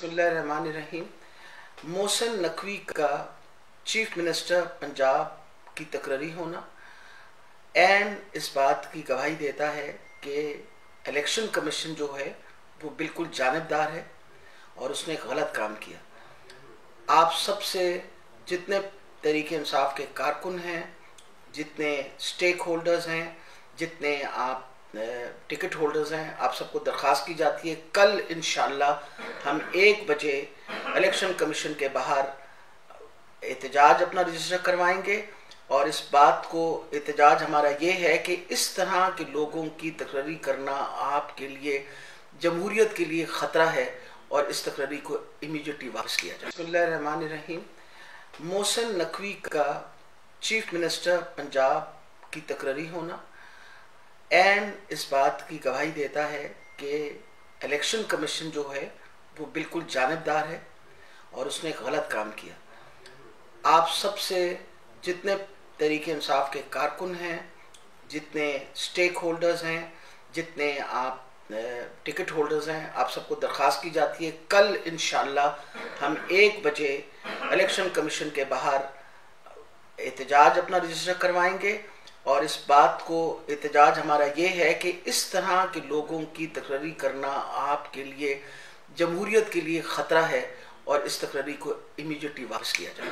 बिस्मिल्लाहिर्रहमानिर्रहीम। मोहसिन नकवी का chief minister Punjab की तकरीरी होना एंड इस बात की गवाही देता है कि इलेक्शन कमीशन जो है वो बिल्कुल जानिबदार है और उसने एक गलत काम किया। आप सबसे जितने तरीके इंसाफ के कारकुन हैं, जितने स्टेक होल्डर्स हैं, जितने आप टिकट होल्डर्स हैं, आप सबको दरख्वास्त की जाती है कल इंशाअल्लाह हम 1 बजे इलेक्शन कमीशन के बाहर एहतजाज अपना रजिस्टर करवाएंगे। और इस बात को एहतजाज हमारा ये है कि इस तरह के लोगों की तकरीरी करना आपके लिए, जमहूरियत के लिए ख़तरा है और इस तकरीरी को इमीडिएटली वापस किया जाए। बिस्मिल्लाहिर्रहमानिर्रहीम। मोहसिन नकवी का चीफ मिनिस्टर पंजाब की तकरीरी होना एंड इस बात की गवाही देता है कि इलेक्शन कमीशन जो है वो बिल्कुल जानिबदार है और उसने एक गलत काम किया। आप सबसे जितने तरीके इंसाफ के कारकुन हैं, जितने स्टेक होल्डर्स हैं, जितने आप टिकट होल्डर्स हैं, आप सबको दरख्वास्त की जाती है कल इंशाअल्लाह हम 1 बजे इलेक्शन कमीशन के बाहर एहतजाज अपना रजिस्टर करवाएंगे। और इस बात को एहतजाज हमारा ये है कि इस तरह के लोगों की तकरीरी करना आपके लिए, जमहूरियत के लिए ख़तरा है और इस तकरीरी को इमीडिएटली वापस किया जाए।